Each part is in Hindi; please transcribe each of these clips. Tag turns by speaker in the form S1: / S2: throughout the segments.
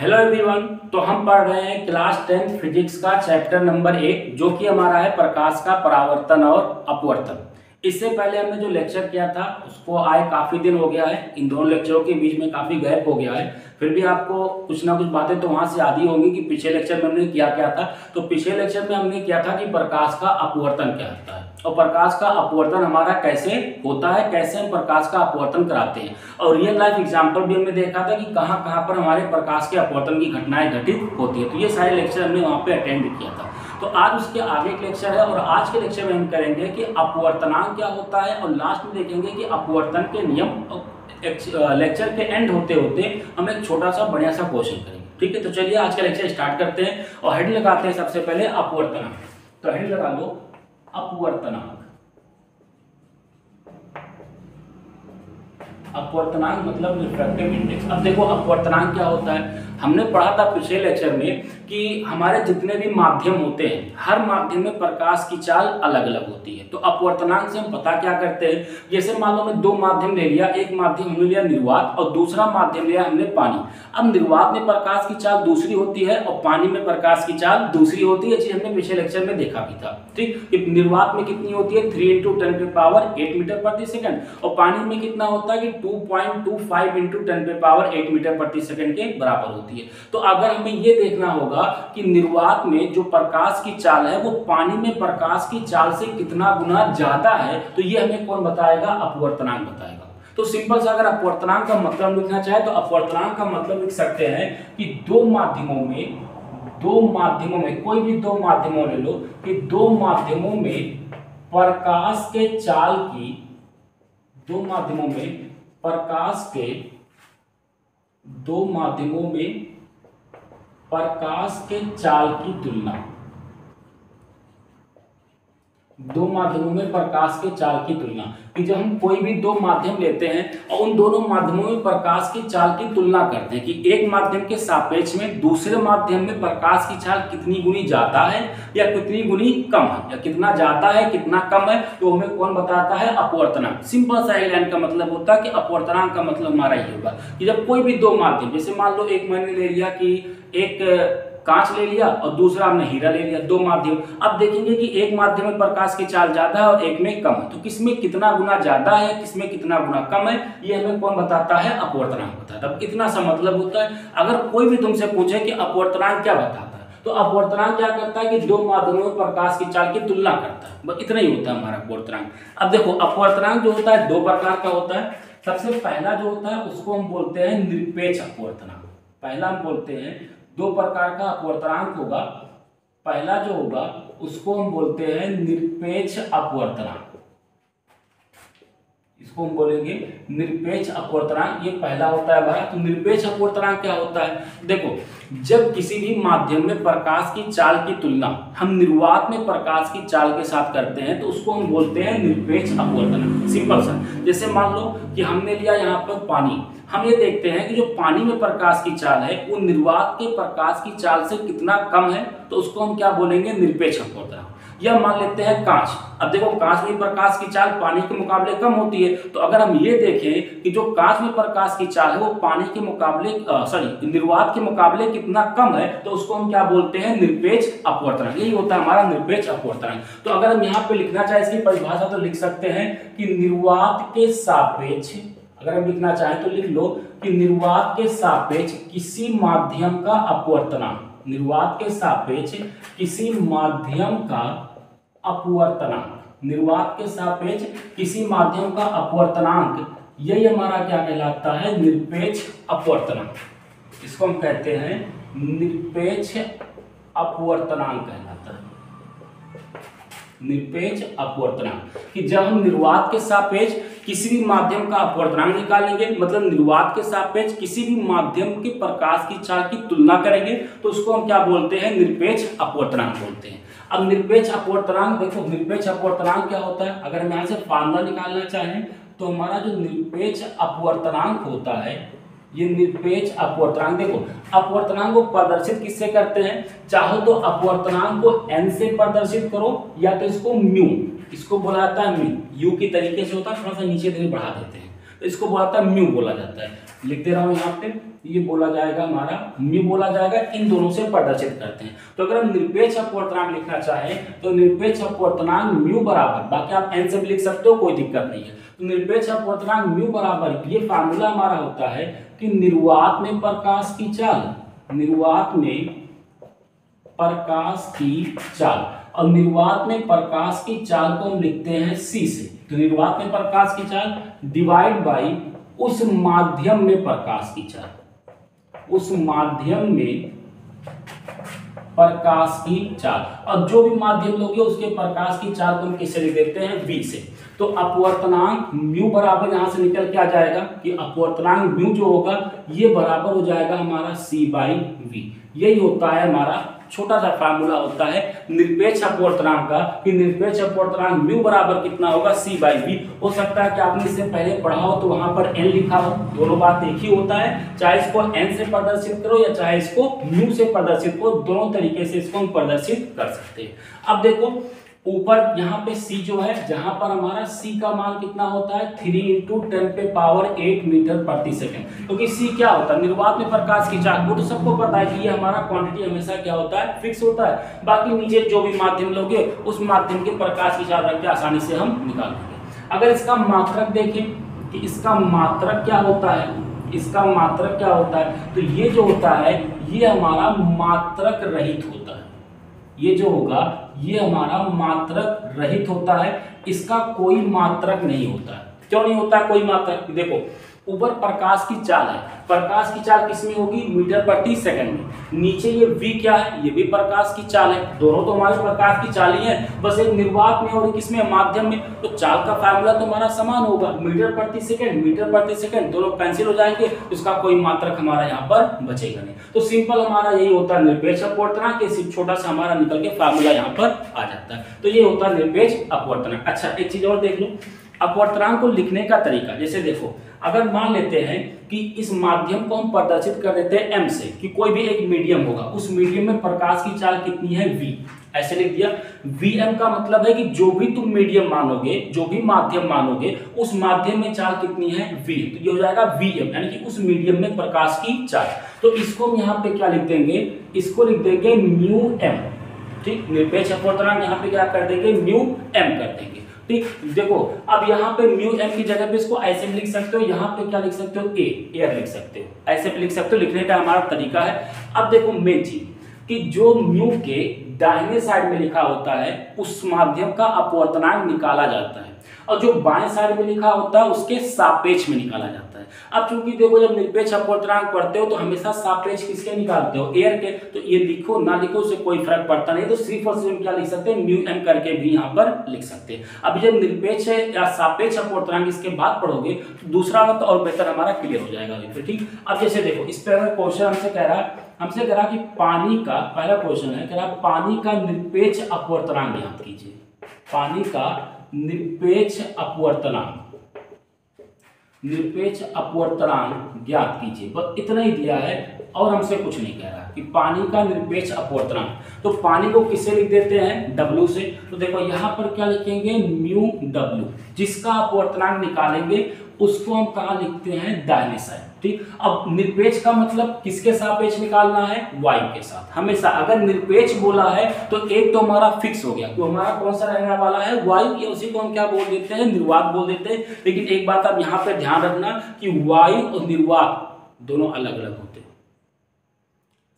S1: Hello everyone. तो हम पढ़ रहे हैं क्लास 10 फिजिक्स का चैप्टर नंबर 1 जो कि हमारा है प्रकाश का परावर्तन और अपवर्तन। इससे पहले हमने जो लेक्चर किया था उसको आए काफ़ी दिन हो गया है, इन दोनों लेक्चरों के बीच में काफ़ी गैप हो गया है। फिर भी आपको कुछ ना कुछ बातें तो वहाँ से याद ही होंगी कि पिछले लेक्चर में हमने क्या था। तो पिछले लेक्चर में हमने किया था कि प्रकाश का अपवर्तन क्या होता है और प्रकाश का अपवर्तन हमारा कैसे होता है, कैसे हम प्रकाश का अपवर्तन कराते हैं। और रियल लाइफ एग्जाम्पल भी हमने देखा था कि कहाँ कहाँ पर हमारे प्रकाश के अपवर्तन की घटनाएं घटित होती है। तो ये सारे लेक्चर हमने वहाँ पे अटेंड किया था। तो आज उसके आगे एक लेक्चर है और आज के लेक्चर में हम करेंगे कि अपवर्तनांक क्या होता है और लास्ट में देखेंगे कि अपवर्तन के नियम। लेक्चर के एंड होते होते हम एक छोटा सा बढ़िया सा क्वेश्चन करेंगे। ठीक है, तो चलिए आज का लेक्चर स्टार्ट करते हैं और हेड लगाते हैं सबसे पहले अपवर्तनांक। तो हेड लगा लो अपवर्तनांक। अपवर्तनांक मतलब रिफ्रैक्टिव इंडेक्स। अब देखो अपवर्तनांक क्या होता है, हमने पढ़ा था पिछले लेक्चर में कि हमारे जितने भी माध्यम होते हैं हर माध्यम में प्रकाश की चाल अलग अलग होती है। तो अपवर्तनांक से हम पता क्या करते हैं, जैसे मान लो मैं दो माध्यम ले लिया, एक माध्यम हमने लिया निर्वात और दूसरा माध्यम लिया हमने पानी। अब निर्वात में प्रकाश की चाल दूसरी होती है और पानी में प्रकाश की चाल दूसरी होती है। चीज हमने पिछले लेक्चर में देखा भी था। ठीक, निर्वात में कितनी होती है 3 × 10⁸ मीटर प्रति सेकंड और पानी में कितना होता है कि 2.25 × 10⁸ मीटर प्रति सेकंड के बराबर होती है। तो अगर हमें ये देखना होगा कि निर्वात में जो प्रकाश की चाल है वो पानी में प्रकाश की चाल से कितना गुना ज्यादा है, तो ये हमें कौन बताएगा, अपवर्तनांक बताएगा। तो सिंपल सा अगर अपवर्तनांक का मतलब लिखना चाहे तो अपवर्तनांक का मतलब लिख सकते हैं कि दो माध्यमों में कोई भी दो माध्यमों ले लो कि दो माध्यमों में प्रकाश के चाल की दो माध्यमों में प्रकाश के चाल की तुलना, दो माध्यमों में प्रकाश के चाल की तुलना कि जब हम कोई भी दो माध्यम लेते हैं और उन दोनों माध्यमों में प्रकाश की चाल की तुलना करते हैं कि एक माध्यम के सापेक्ष में दूसरे माध्यम में प्रकाश की चाल कितनी गुनी ज्यादा है या कितनी गुनी कम है, या कितना ज्यादा है कितना कम है, तो हमें कौन बताता है, अपवर्तनांक। सिंपल सा लाइन का मतलब होता है कि अपवर्तनांक का मतलब हमारा ये होगा कि जब कोई भी दो माध्यम, जैसे मान लो एक मैंने ले लिया कि एक कांच ले लिया और दूसरा हमने हीरा ले लिया, दो माध्यम। अब देखेंगे कि एक माध्यम में प्रकाश की चाल ज्यादा है और एक में कम है, तो किसमें कितना गुना ज्यादा है किसमें कितना गुना कम है, ये हमें कौन बताता है, अपवर्तनांक बताता है। अब इतना सा मतलब होता है। अगर कोई भी तुमसे पूछे कि अपवर्तनांक क्या बताता है, तो अपवर्तनांक क्या करता है कि दो माध्यमों में प्रकाश की चाल की तुलना करता है, बस इतना ही होता है हमारा अपवर्तनांक। अब देखो अपवर्तनांक जो होता है दो प्रकार का होता है। सबसे पहला जो होता है उसको हम बोलते हैं निरपेक्ष अपवर्तनांक। पहला हम बोलते हैं दो प्रकार का अपवर्तनांक होगा। पहला जो होगा उसको हम बोलते हैं निरपेक्ष अपवर्तनांक, इसको हम बोलेंगे निरपेक्ष अपवर्तनांक, ये पहला होता है हमारा। तो निरपेक्ष अपवर्तनांक क्या होता है, देखो जब किसी भी माध्यम में प्रकाश की चाल की तुलना हम निर्वात में प्रकाश की चाल के साथ करते हैं तो उसको हम बोलते हैं निरपेक्ष अपवर्तनांक। सिंपल सा, जैसे मान लो कि हमने लिया यहाँ पर पानी, हम ये देखते हैं कि जो पानी में प्रकाश की चाल है वो निर्वात के प्रकाश की चाल से कितना कम है, तो उसको हम क्या बोलेंगे, निरपेक्ष अपवर्तनांक। या मान लेते हैं कांच। अब देखो कांच में प्रकाश की चाल पानी के मुकाबले कम होती है, तो अगर हम ये देखें कि जो कांच में प्रकाश की चाल है वो पानी के मुकाबले निर्वात के मुकाबले कितना कम है, तो उसको हम क्या बोलते हैं, निरपेक्ष अपवर्तनांक। यही होता है हमारा निरपेक्ष अपवर्तनांक। तो अगर हम यहाँ पे लिखना चाहे इसकी परिभाषा तो लिख सकते हैं कि निर्वात के सापेक्ष, अगर हम लिखना चाहें तो लिख लो कि निर्वात के सापेक्ष किसी माध्यम का अपवर्तनांक, निर्वात के सापेक्ष किसी माध्यम का अपवर्तनांक, निर्वात के सापेक्ष किसी माध्यम का अपवर्तनांक, यही हमारा क्या कहलाता है, निरपेक्ष अपवर्तनांक। इसको हम कहते हैं निरपेक्ष अपवर्तनांक कहलाता है, निरपेक्ष अपवर्तनांक। कि जब हम निर्वात के सापेक्ष किसी भी माध्यम का अपवर्तनांक निकालेंगे, मतलब निर्वात के सापेक्ष किसी भी माध्यम के प्रकाश की चाल की तुलना करेंगे, तो उसको हम क्या बोलते हैं, निरपेक्ष अपवर्तनांक बोलते हैं। अब निरपेक्ष अपवर्तनांक, देखो निरपेक्ष अपवर्तनांक क्या होता है, अगर हम यहाँ से फार्मूला निकालना चाहें तो हमारा जो निरपेक्ष अपवर्तनांक होता है, ये निरपेक्ष अपवर्तनांक, देखो अपवर्तनांक को प्रदर्शित किससे करते हैं, चाहो तो अपवर्तनांक को n से प्रदर्शित करो या तो इसको म्यू, इसको बोला जाता है म्यू, यू की तरीके से होता है, थोड़ा सा नीचे धीरे बढ़ा देते हैं तो इसको बोला जाता है म्यू बोला जाता है। लिख दे रहा हूं यहाँ पे, ये बोला जाएगा हमारा म्यू बोला जाएगा, इन दोनों से प्रदर्शित करते हैं। तो अगर हम निरपेक्ष अपवर्तनांक लिखना चाहें तो निरपेक्ष अपवर्तनांक म्यू बराबर, बाकी आप एन से भी लिख सकते हो, कोई दिक्कत नहीं है। तो निरपेक्ष अपवर्तनांक म्यू बराबर, ये फार्मूला हमारा होता है कि निर्वात में प्रकाश की चाल, निर्वात में प्रकाश की चाल, और निर्वात में प्रकाश की चाल को हम लिखते हैं सी से। तो निर्वात में प्रकाश की चाल डिवाइड बाई उस माध्यम में प्रकाश की चाल, उस माध्यम में प्रकाश की चाल, और जो भी माध्यम लोगे उसके प्रकाश की चाल को हम किससे लिख देते हैं, v से। तो अपवर्तनांक म्यू बराबर यहां से निकल के आ जाएगा कि अपवर्तनांक म्यू जो होगा ये बराबर हो जाएगा हमारा c/v। यही होता है हमारा छोटा सा फार्मूला होता है निरपेक्ष अपवर्तनांक का, कि निरपेक्ष अपवर्तनांक म्यू बराबर कितना होगा, c/v। हो सकता है कि आपने इससे पहले पढ़ा हो तो वहां पर n लिखा हो, दोनों बात एक ही होता है, चाहे इसको n से प्रदर्शित करो या चाहे इसको म्यू से प्रदर्शित करो, दोनों तरीके से इसको हम प्रदर्शित कर सकते हैं। अब देखो ऊपर यहाँ पे c जो है, जहां पर हमारा c का मान कितना होता है 3 × 10⁸ मीटर प्रति सेकंड, क्योंकि c क्या होता है, निर्वात में प्रकाश की चाल, वो तो सबको पता है कि ये हमारा क्वांटिटी हमेशा क्या होता है, फिक्स होता है। बाकी नीचे जो भी माध्यम लोगे उस माध्यम के प्रकाश की चाल रख के आसानी से हम निकाल लेंगे। अगर इसका मात्रक देखें कि इसका मात्रक क्या होता है, इसका मात्रक क्या होता है, तो ये जो होता है ये हमारा मात्रक रहित होता है, ये जो होगा ये हमारा मात्रक रहित होता है, इसका कोई मात्रक नहीं होता है। क्यों नहीं होता है कोई मात्रक, देखो ऊपर प्रकाश की चाल है, प्रकाश की चाल किसमें होगी, मीटर प्रति सेकंड में। नीचे ये v क्या है, ये भी प्रकाश की चाल है, दोनों तो हमारे प्रकाश की चाल ही है, बस एक निर्वात में और एक किसमें, माध्यम में। तो चाल का फार्मूला तो हमारा समान होगा, मीटर प्रति सेकंड, मीटर प्रति सेकंड, दोनों कैंसिल हो जाएंगे, इसका कोई मात्रक हमारा यहाँ पर बचेगा नहीं। तो सिंपल हमारा यही होता है निरपेक्ष अपवर्तनांक, सिर्फ छोटा सा हमारा निकल के फार्मूला यहाँ पर आ जाता है। तो ये होता है निरपेक्ष अपवर्तनांक। अच्छा एक चीज और देख लो, अपवर्तनांक को लिखने का तरीका, जैसे देखो अगर मान लेते हैं कि इस माध्यम को हम प्रदर्शित कर देते हैं m से, कि कोई भी एक मीडियम होगा, उस मीडियम में प्रकाश की चाल कितनी है v, ऐसे लिख दिया। vm का मतलब है कि जो भी तुम मीडियम मानोगे, जो भी माध्यम मानोगे, उस माध्यम में चाल कितनी है v, तो ये हो जाएगा vm, यानी कि उस मीडियम में प्रकाश की चाल। तो इसको हम यहाँ पे क्या लिख देंगे, इसको लिख देंगे म्यू m, ठीक। निरपेक्ष अपवर्तनांक यहाँ पे क्या कर देंगे, म्यू m कर देंगे, ठीक। देखो अब यहाँ पे म्यू m की जगह पे इसको ऐसे भी लिख सकते हो, यहाँ पे क्या लिख सकते हो, एयर लिख सकते हो, ऐसे भी लिख सकते हो, लिखने का हमारा तरीका है। अब देखो मेन चीज कि जो म्यू के दाहिने साइड में लिखा होता है उस माध्यम का अपवर्तनांक निकाला जाता है, और जो बाएं साइड में लिखा होता है उसके सापेक्ष में निकाला जाता है। अब चूंकि देखो जब निरपेक्ष अपवर्तनांक पढ़ते हो तो हमेशा सापेक्ष किसके निकालते हो, एयर के, तो ये लिखो ना लिखो उससे कोई फर्क पड़ता नहीं, तो सिर्फ और सिर्फ क्या लिख सकते हैं, म्यू m करके भी यहाँ पर लिख सकते हैं। अब जब निरपेक्ष या सापेक्ष अपवर्तनांक इसके बाद पढ़ोगे तो दूसरा वाला तो और बेहतर हमारा क्लियर हो जाएगा, ठीक। अब जैसे देखो इस पर अगर क्वेश्चन हमसे कह रहा कि पानी का, पहला क्वेश्चन है कह रहा पानी का निरपेक्ष अपवर्तनांक ज्ञात कीजिए, पानी का निरपेक्ष अपवर्तनांक, निरपेक्ष अपवर्तनांक ज्ञात कीजिए, बस इतना ही दिया है और हमसे कुछ नहीं कह रहा कि पानी का निरपेक्ष अपवर्तनांक। तो पानी को किससे लिख देते हैं, W से। तो देखो यहाँ पर क्या लिखेंगे, म्यू W, जिसका अपवर्तनांक निकालेंगे उसको हम कहाँ लिखते हैं, दाहिने साइड, ठीक। अब निरपेक्ष का मतलब किसके सापेक्ष निकालना है, y के साथ। हमेशा अगर निरपेक्ष बोला है तो एक तो हमारा फिक्स हो गया, तो हमारा कौन सा रहने वाला है, y, उसी को हम क्या बोल देते हैं, निर्वात बोल देते हैं। लेकिन एक बात आप यहाँ पे ध्यान रखना कि y और निर्वात दोनों अलग अलग होते हैं,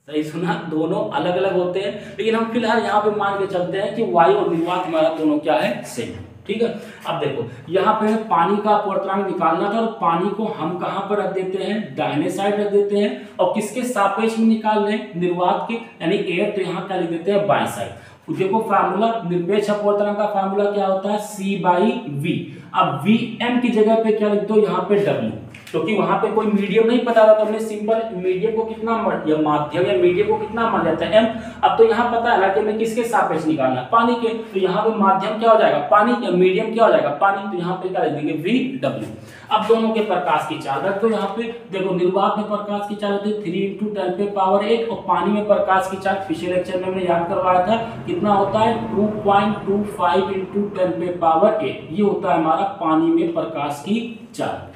S1: सही सुना, दोनों अलग अलग होते हैं। लेकिन हम फिलहाल यहाँ पे मान के चलते हैं कि y और निर्वात हमारा दोनों क्या है, सेम, ठीक है। अब देखो यहाँ पे पानी का अपवर्तनांक निकालना था, और पानी को हम कहाँ पर रख देते हैं, दाहिने साइड रख देते हैं, और किसके सापेक्ष में निकाल रहे हैं, निर्वात के, यानी एयर, तो यहाँ क्या लिख देते हैं, बाएं साइड। देखो फार्मूला, निरपेक्ष अपवर्तनांक का फार्मूला क्या होता है, c/v। अब vm की जगह पे क्या लिख दो, यहाँ पे w, क्योंकि वहां पे कोई मीडियम नहीं पता था तो हमने सिंपल मीडियम को कितना या माध्यम या मीडियम को कितना मान जाता है, m। अब तो यहाँ पता है ना कि हमें किसके सापेक्ष निकालना है, पानी के, तो यहाँ पे माध्यम क्या हो जाएगा, पानी, या मीडियम क्या हो जाएगा, पानी, तो यहाँ पे क्या लिख देंगे, vw। अब दोनों के प्रकाश की चाल रख दो यहाँ पे। देखो निर्वात में प्रकाश की चाल होती है 3 × 10⁸, और पानी में प्रकाश की चाल पिछले लेक्चर में हमने याद करवाया था कितना होता है, 2.25 × 10⁸। ये होता है हमारा पानी में प्रकाश की चाल।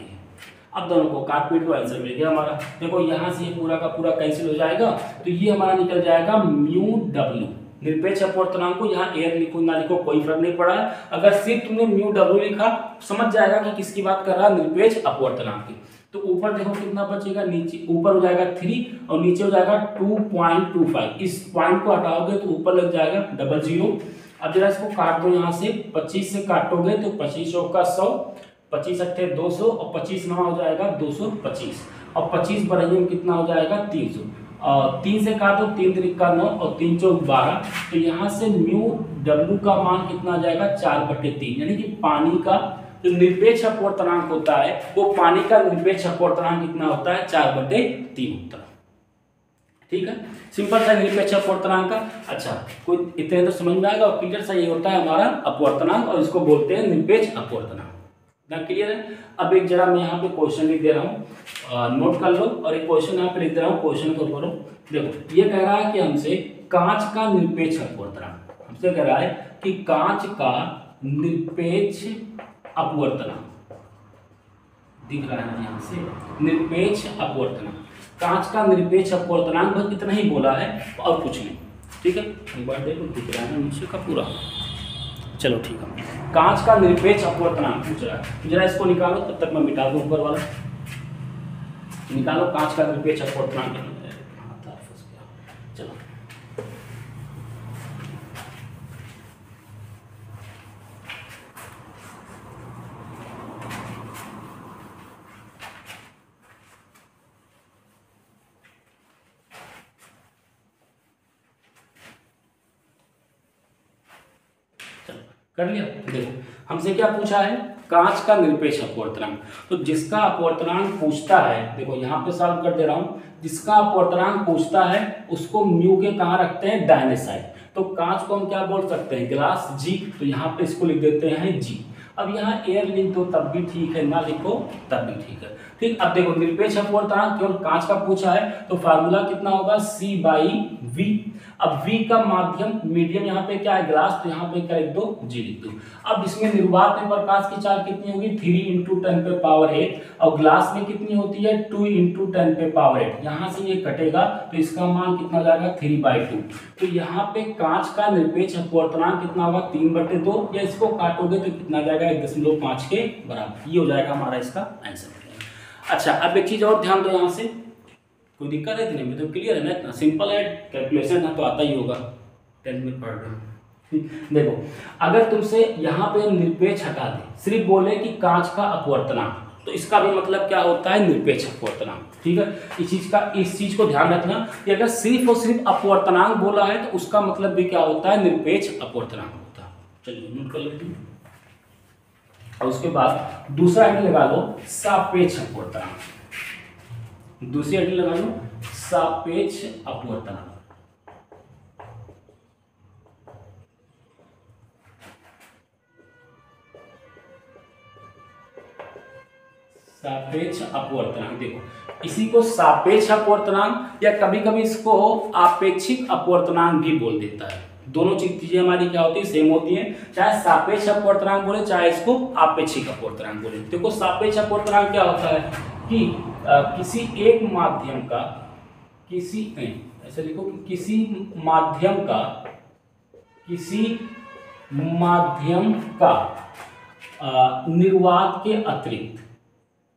S1: अब दोनों को काट पीट को आंसर मिल गया हमारा। देखो यहाँ से ये पूरा का पूरा कैंसिल हो जाएगा, तो ये हमारा निकल जाएगा म्यू डब्ल्यू। निरपेक्ष अपवर्तनांक को यहाँ एयर लिखो ना लिखो कोई फर्क नहीं पड़ा है। अगर सिर्फ तुमने म्यू डब्ल्यू लिखा समझ जाएगा कि किसकी बात कर रहा है, निरपेक्ष अपवर्तनांक की। तो ऊपर देखो कितना बचेगा, नीचे ऊपर हो जाएगा 3 और नीचे हो जाएगा 2.25। इस पॉइंट को हटाओगे तो ऊपर लग जाएगा 00। अब जरा इसको काट दो, यहाँ से 25 से काटोगे तो 25 का 100, 25 अट्ठे 200 और 25 नवा हो जाएगा 225 और 25 बढ़ाइए कितना हो जाएगा 300 और 3 से काटो 3 त्रिका 9 और 3 चौक 12। तो यहाँ से म्यू डब्ल्यू का मान कितना आ जाएगा 4/3, यानी कि पानी का जो निरपेक्ष अपवर्तनांक होता है वो पानी का निरपेक्ष अपवर्तनांक कितना होता है 4/3 होता है। ठीक है, सिंपल सा निरपेक्ष अपवर्तनांक का। अच्छा कोई इतने तो समझ में आएगा और क्लियर सा ये होता है हमारा अपवर्तनांक और इसको बोलते हैं निरपेक्ष अपवर्तनांक। ना क्लियर है। अब एक जरा मैं यहाँ पे क्वेश्चन लिख दे रहा हूँ, नोट कर लो और एक क्वेश्चन यहाँ पे लिख दे रहा हूँ, क्वेश्चन को करो। देखो ये कह रहा है कि हमसे कांच का निरपेक्ष अपवर्तनांक, हमसे कह रहा है कि कांच का निरपेक्ष अपवर्तनांक दिख रहा है यहाँ से, निरपेक्ष अपवर्तनांक, कांच का निरपेक्ष अपवर्तनांक बस इतना ही बोला है और कुछ नहीं। ठीक है, एक बार देखो दिख रहा है नीचे का पूरा। चलो ठीक है, कांच का निरपेक्ष अपवर्तनांक पूछ रहा है, जरा इसको निकालो, तब तक मैं मिटा दूं ऊपर वाला। निकालो कांच का निरपेक्ष अपवर्तनांक। चलो कर लिया। देखो हमसे क्या पूछा है, कांच का निरपेक्ष अपवर्तनांक। तो जिसका अपवर्तनांक पूछता है, देखो यहाँ पे सॉल्व कर दे रहा हूँ, जिसका अपवर्तनांक पूछता है उसको म्यू के कहाँ रखते हैं, दाहिने साइड। तो कांच को हम क्या बोल सकते हैं, ग्लास जी, तो यहाँ पे इसको लिख देते हैं जी। अब यहाँ एयर लिख दो तब भी ठीक है, ना लिखो तब भी ठीक है। ठीक, अब देखो निरपेक्ष अपवर्तनांक केवल कांच का पूछा है तो फार्मूला कितना होगा, C/V। अब V का माध्यम मीडियम यहाँ पे क्या है, ग्लास, तो यहाँ पे क्या लिख दो, G लिख दो। अब इसमें निर्वात में प्रकाश की चाल कितनी होगी, 3 × 10⁸ और ग्लास में कितनी होती है, 2 × 10⁸। यहाँ से ये कटेगा तो इसका मान कितना जाएगा, 3/2। तो यहाँ पे कांच का निरपेक्ष अपवर्तनांक कितना होगा, 3/2, या इसको काटोगे तो कितना जाएगा, 1.5 के बराबर। ये हो जाएगा हमारा इसका आंसर। अच्छा अब एक चीज और ध्यान दो, यहाँ से कोई दिक्कत है नहीं, तो क्लियर है ना, इतना सिंपल है, कैलकुलेशन है तो आता ही होगा, 10 में पढ़ रहे। देखो अगर तुमसे यहाँ पे निरपेक्ष हटा दे, सिर्फ बोले कि कांच का अपवर्तनांक, तो इसका भी मतलब क्या होता है, निरपेक्ष अपवर्तनांक। ठीक है, इस चीज को ध्यान रखना कि अगर सिर्फ और सिर्फ अपवर्तनांक बोला है तो उसका मतलब भी क्या होता है, निरपेक्ष अपवर्तनांक होता है। चलिए नोट कर लेते हैं। और उसके बाद दूसरा आइडिया लगा लो, सापेक्ष अपवर्तनांक। दूसरी आइडिया लगा लो, सापेक्ष अपवर्तनांक। सापेक्ष अपवर्तनांक, देखो इसी को सापेक्ष अपवर्तनांक या कभी कभी इसको आपेक्षिक अपवर्तनांक भी बोल देता है। दोनों चीजें हमारी क्या होती है, सेम होती हैं, चाहे सापेक्ष अपवर्तनांक बोले चाहे इसको आपेक्षिक अपवर्तनांक बोले। देखो सापेक्ष अपवर्तनांक क्या होता है कि किसी एक माध्यम का, ऐसे लिखो कि किसी माध्यम का निर्वात के अतिरिक्त,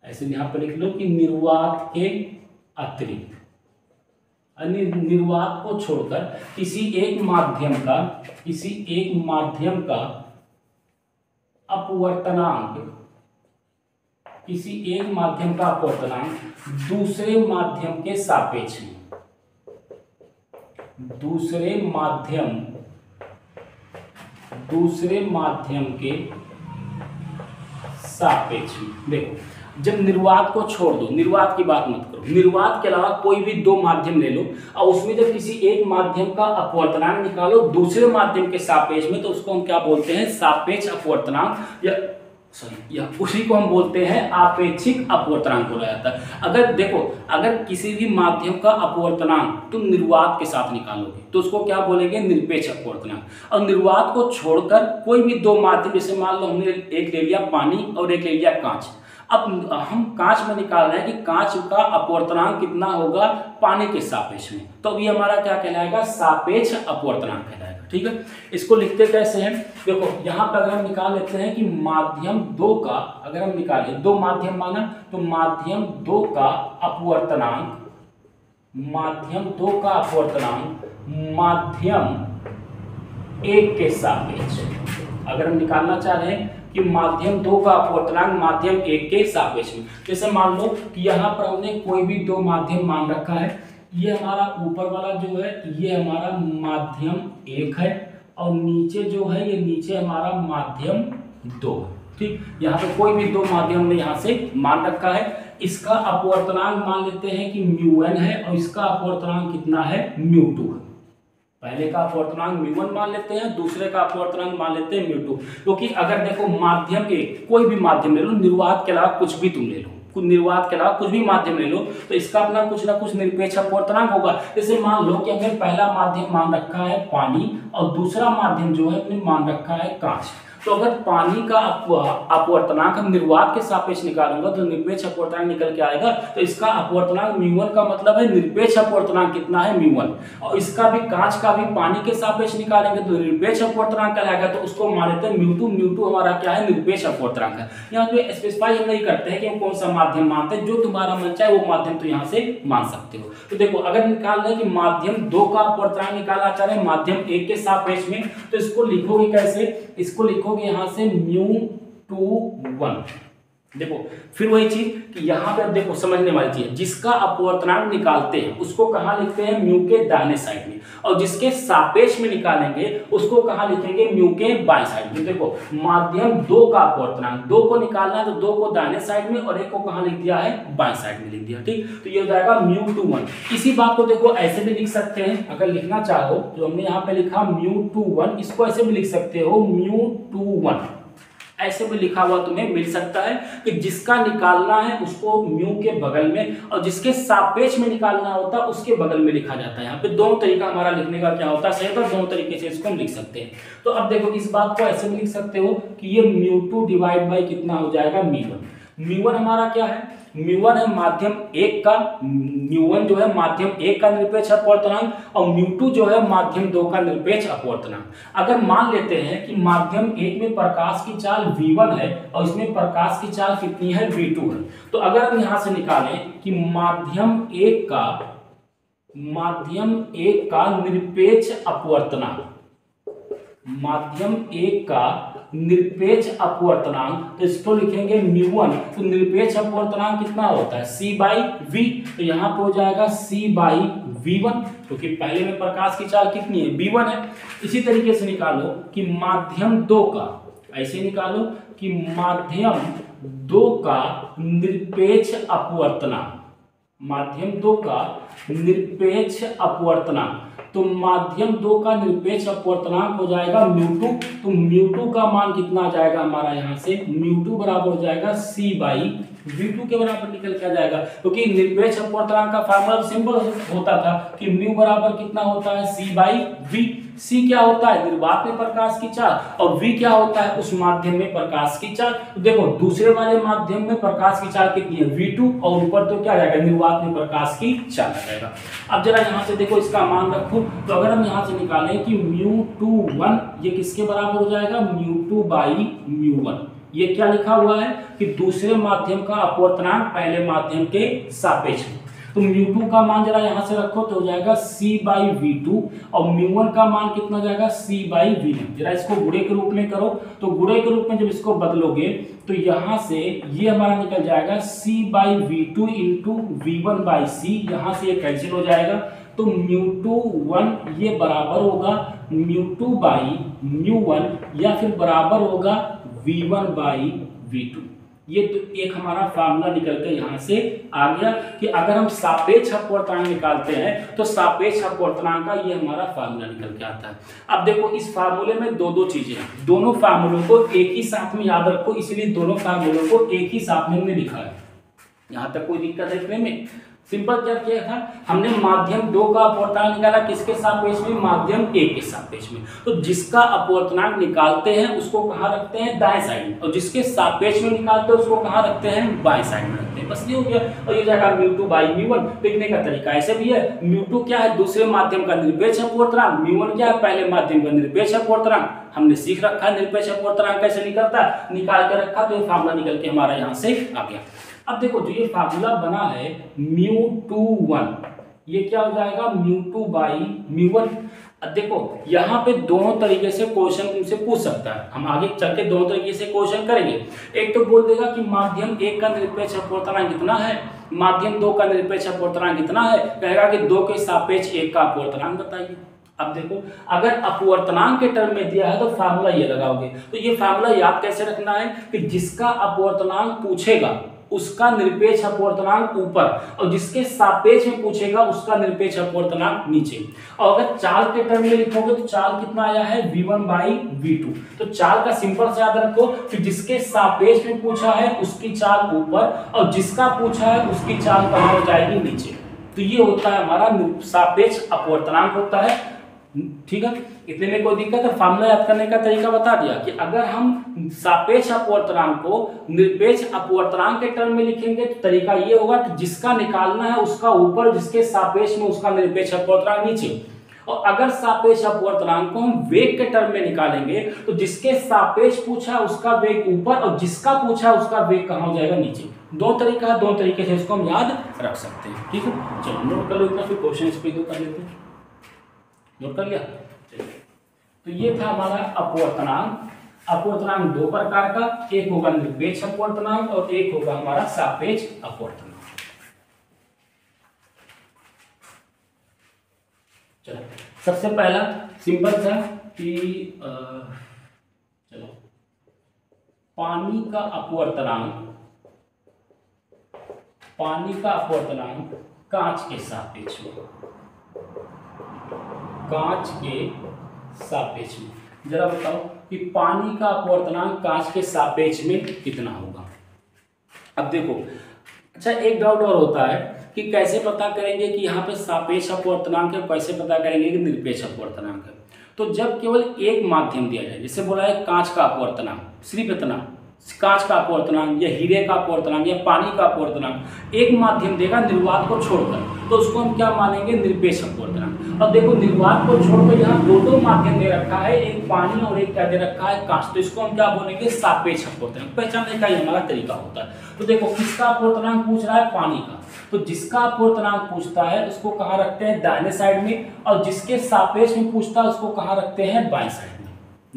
S1: ऐसे यहाँ पर लिख लो कि निर्वात के अतिरिक्त, निर्वात को छोड़कर किसी एक माध्यम का अपवर्तनांक, किसी एक माध्यम का अपवर्तनांक दूसरे माध्यम के सापेक्ष में, दूसरे माध्यम के सापेक्ष में। देखो जब निर्वात को छोड़ दो, निर्वात की बात मत करो, निर्वात के अलावा कोई भी दो माध्यम ले लो और उसमें जब किसी एक माध्यम का अपवर्तनांक निकालो दूसरे माध्यम के सापेक्ष में, तो उसको हम क्या बोलते हैं, सापेक्ष अपवर्तनांक, या उसी को हम बोलते हैं आपेक्षिक अपवर्तनांक बोला जाता है। अगर देखो अगर किसी भी माध्यम का अपवर्तनांक तुम निर्वात के साथ निकालोगे तो उसको क्या बोलेंगे, निरपेक्ष अपवर्तनांक। और निर्वात को छोड़कर कोई भी दो माध्यम, जैसे मान लो हमने एक ले लिया पानी और एक ले लिया कांच, अब हम कांच में निकाल रहे हैं कि कांच का अपवर्तनांक कितना होगा पानी के सापेक्ष में, तो अब ये हमारा क्या कहलाएगा, सापेक्ष अपवर्तनांक कहलाएगा। ठीक है, इसको लिखते कैसे हैं, देखो यहाँ पर अगर हम निकाल लेते हैं कि माध्यम 2 का, अगर हम निकालें 2 माध्यम माना, तो माध्यम 2 का अपवर्तनांक, माध्यम 2 का अपवर्तनांक माध्यम 1 के सापेक्ष, अगर हम निकालना चाह रहे हैं कि माध्यम 2 का अपवर्तनांक माध्यम 1 के सापेक्ष में, जैसे मान लो कि यहाँ पर हमने कोई भी 2 माध्यम मान रखा है, ये हमारा ऊपर वाला जो है ये हमारा माध्यम 1 है और नीचे जो है ये नीचे हमारा माध्यम 2। ठीक, यहाँ पे कोई भी 2 माध्यम हमने यहाँ से मान रखा है, इसका अपवर्तनांक मान लेते हैं कि μn है और इसका अपवर्तनांक कितना है, μ2 है। पहले का अपवर्तनांक μ1 मान लेते हैं, दूसरे का अपवर्तनांक मान लेते हैं μ2, क्योंकि अगर देखो माध्यम 1 कोई भी माध्यम ले लो, निर्वात के अलावा कुछ भी तुम ले लो, निर्वात के अलावा कुछ भी माध्यम ले लो, तो इसका अपना कुछ ना कुछ निरपेक्ष अपवर्तनांक होगा। जैसे मान लो कि हमने पहला माध्यम मान रखा है पानी और दूसरा माध्यम जो है हमने मान रखा है कांच, तो अगर पानी का अपवर्तनांक हम निर्वात के सापेक्ष निकालूंगा तो निरपेक्ष अपवर्तनांक निकल के आएगा, तो इसका अपवर्तनांक μ1 का मतलब है निरपेक्ष अपवर्तनांक कितना है, μ1, और इसका भी कांच का भी पानी के सापेक्ष निकालेंगे तो निरपेक्ष अपवर्तनांक कहलाएगा, तो उसको मान लेते हैं μ2, μ2 हमारा क्या है, निरपेक्ष अपवर्तनांक है। यहाँ पे स्पेसिफाई हम नहीं करते हैं कि हम कौन सा माध्यम मानते हैं, जो तुम्हारा मन चाहे वो माध्यम तो यहाँ से मान सकते हो। तो देखो अगर निकाल रहे हैं कि माध्यम 2 का अपवर्तनांक निकालना चाह रहे हैं माध्यम 1 के सापेक्ष में, तो इसको लिखोगे कैसे, इसको लिखोगे यहाँ से μ21। देखो फिर वही चीज कि यहाँ पे देखो समझने वाली चीज, जिसका अपवर्तनांक निकालते हैं उसको कहाँ लिखते हैं, म्यू के दाहिने साइड में, और जिसके सापेक्ष में निकालेंगे उसको कहाँ लिखेंगे, म्यू के बाएं साइड में। देखो माध्यम 2 का अपवर्तनांक 2 को निकालना है तो 2 को दाहिने साइड में और 1 को कहाँ लिख दिया है, बाएं साइड में लिख दिया। ठीक, तो ये हो जाएगा μ21। इसी बात को देखो ऐसे भी लिख सकते हैं, अगर लिखना चाहो जो हमने यहाँ पे लिखा μ21, इसको ऐसे भी लिख सकते हो μ21, ऐसे भी लिखा हुआ तुम्हें मिल सकता है कि जिसका निकालना है उसको म्यू के बगल में और जिसके सापेक्ष में निकालना होता है उसके बगल में लिखा जाता है। यहाँ पे दोनों तरीका हमारा लिखने का क्या होता है, सही, तो दोनों तरीके से इसको हम लिख सकते हैं। तो अब देखो इस बात को ऐसे भी लिख सकते हो कि ये μ2 डिवाइड बाई कितना हो जाएगा, μ1। μ1 हमारा क्या है, μ1 है माध्यम 1 का, μ1 जो है माध्यम 1 का निरपेक्ष अपवर्तनांक और μ2 जो है माध्यम 2 का निरपेक्ष अपवर्तनांक। अगर मान लेते हैं कि माध्यम 1 में प्रकाश की चाल v1 है और इसमें प्रकाश की चाल कितनी है, v2 है, तो अगर हम यहां से निकालें कि माध्यम 1 का निरपेक्ष अपवर्तनांक, माध्यम 1 का निरपेक्ष अपवर्तनांक, तो इसको लिखेंगे μ1, तो निरपेक्ष अपवर्तनांक कितना होता है, c/v, तो यहाँ पे हो जाएगा c/v1, क्योंकि पहले में प्रकाश की चाल कितनी है, v1 है। इसी तरीके से निकालो कि माध्यम 2 का, ऐसे निकालो कि माध्यम 2 का निरपेक्ष अपवर्तनांक, माध्यम 2 का निरपेक्ष अपवर्तनांक, तो माध्यम 2 का निरपेक्ष अपवर्तनांक हो जाएगा μ2, तो μ2 का मान कितना आ जाएगा हमारा यहाँ से, μ2 बराबर हो जाएगा c/v2 के बराबर निकल के आ जाएगा, क्योंकि निरपेक्ष अपवर्तनांक का फार्मूला सिंपल होता था कि μ बराबर कितना होता है, c/v। c क्या होता है, निर्वात में प्रकाश की चाल, और v क्या होता है, उस माध्यम में प्रकाश की चाल। तो देखो दूसरे वाले माध्यम में प्रकाश की चाल कितनी है, v2, और ऊपर तो क्या जाएगा, निर्वात में प्रकाश की चाल आ जाएगा। अब जरा यहाँ से देखो इसका मान रखो, तो अगर हम यहाँ से निकालें कि μ21 ये किसके बराबर हो जाएगा, μ2/μ1। ये क्या लिखा हुआ है कि दूसरे माध्यम का अपवर्तनांक पहले माध्यम के सापेक्ष में, तो μ2 का मान जरा यहाँ से रखो तो हो जाएगा c/v2 और μ1 का मान कितना जाएगा, c/v1। जरा इसको गुणे के रूप में करो, तो गुणे के रूप में जब इसको बदलोगे तो यहाँ से ये हमारा निकल जाएगा c/v2 इंटू v1/c, यहाँ से ये कैंसिल हो जाएगा, तो μ21 ये बराबर होगा μ2/μ1 या फिर बराबर होगा v1/v2। ये तो एक हमारा फार्मूला निकल कर यहाँ से आ गया कि अगर हम सापेक्ष अपवर्तनांक निकालते हैं तो सापेक्ष अपवर्तनांक का ये हमारा फार्मूला निकल के आता है। अब देखो इस फार्मूले में दो चीजें हैं, दोनों फार्मूलों को एक ही साथ में याद रखो, इसलिए दोनों फार्मूलों को एक ही साथ में हमने लिखा है। यहाँ तक कोई दिक्कत है इसमें? सिंपल क्या किया था, हमने माध्यम 2 का अपवर्तनांक निकाला किसके सापेक्ष में, माध्यम 1 के सापेक्ष में। तो जिसका अपवर्तनांक निकालते हैं उसको कहाँ रखते हैं, दाएं साइड में, और जिसके सापेक्ष में निकालते हैं उसको कहाँ रखते हैं, बाएं साइड में रखते हैं। बस ये हो गया। और ये जाएगा μ2 बाई μ1। लिखने का तरीका ऐसे भी है, μ2 क्या है, दूसरे माध्यम का निरपेक्ष अपवर्तनांक, μ1 क्या है, पहले माध्यम का निरपेक्ष अपवर्तनांक। हमने सीख रखा है निरपेक्ष अपवर्तनांक कैसे निकलता है, निकाल के रखा, तो ये फार्मूला निकल के हमारा यहाँ से आ गया। अब देखो जो ये फार्मूला बना है μ21, ये क्या हो जाएगा, μ2 बाई μ1। अब देखो यहाँ पे दोनों तरीके से क्वेश्चन तुमसे पूछ सकता है, हम आगे चल के दोनों तरीके से क्वेश्चन करेंगे। एक तो बोल देगा कि माध्यम 1 का निरपेक्ष अपवर्तनांक कितना है, माध्यम 2 का निरपेक्ष अपवर्तनांक कितना है, कहेगा कि 2 के सापेक्ष 1 का अपवर्तनांक बताइए। अब देखो अगर अपवर्तनांक के टर्म में दिया है तो फार्मूला ये लगाओगे। तो ये फार्मूला याद कैसे रखना है कि जिसका अपवर्तनांक पूछेगा उसका निरपेक्ष अपवर्तनांक ऊपर, और जिसके सापेक्ष में पूछेगा उसका निरपेक्ष अपवर्तनांक नीचे। और अगर चाल के टर्म में लिखोगे तो चाल कितना आया है, v1 बाई v2। तो चाल का सिंपल से याद रखो कि जिसके सापेक्ष में पूछा है उसकी चाल ऊपर, और जिसका पूछा है उसकी चाल कहाँ हो जाएगी, नीचे। तो ये होता है हमारा सापेक्ष अपवर्तनांक होता है। ठीक है, इतने में कोई दिक्कत है। फार्मूला याद करने का तरीका बता दिया कि अगर हम सापेक्ष अपवर्तनांक को निरपेक्ष अपवर्तनांक के टर्म में लिखेंगे तो तरीका ये होगा कि जिसका निकालना है उसका ऊपर, जिसके सापेक्ष में उसका निरपेक्ष अपवर्तनांक नीचे। और अगर सापेक्ष अपवर्तनांक को हम वेग के टर्म में निकालेंगे तो जिसके सापेक्ष पूछा उसका वेग ऊपर, और जिसका पूछा उसका वेग कहाँ हो जाएगा, नीचे। दो तरीका, दो तरीके से इसको हम याद रख सकते हैं। ठीक है, चलो नोट कर लो इतना, फिर क्वेश्चन इस पे कर लेते हैं। नोट कर लिया। तो ये था हमारा अपवर्तनांक। अपवर्तनांक 2 प्रकार का, एक होगा निरपेक्ष अपवर्तनांक और एक होगा हमारा सापेक्ष अपवर्तनांक। चलो सबसे पहला सिंपल सा कि चलो पानी का अपवर्तनांक, पानी का अपवर्तनांक कांच के सापेक्ष में, कांच के सापेक्ष में। जरा बताओ कि पानी का अपवर्तनांक कांच के सापेक्ष में कितना होगा। अब देखो, अच्छा एक डाउट और होता है कि कैसे पता करेंगे कि यहाँ पे सापेक्ष अपवर्तनांक है, कैसे पता करेंगे कि निरपेक्ष अपवर्तनांक है। तो जब केवल एक माध्यम दिया जाए, जैसे बोला है कांच का अपवर्तनांक, सिर्फ इतना, कांच का अपवर्तनांक या हीरे का अपवर्तनांक या पानी का अपवर्तनांक एक माध्यम देगा निर्वात को छोड़कर, तो उसको हम क्या मानेंगे, निरपेक्ष अपवर्तनांक। अब देखो निर्वात को छोड़कर यहाँ दो माध्यम दे रखा है, एक पानी और एक क्या दे रखा है, कांच, तो इसको हम क्या बोलेंगे, सापेक्ष अपवर्तनांक। पहचानने का ये हमारा तरीका होता है। तो देखो किसका अपवर्तनांक पूछ रहा है, पानी का, तो जिसका अपवर्तनांक पूछता है उसको कहाँ रखते हैं, दाहिने साइड में, और जिसके सापेक्ष में पूछता है उसको कहाँ रखते हैं, बाएं साइड में।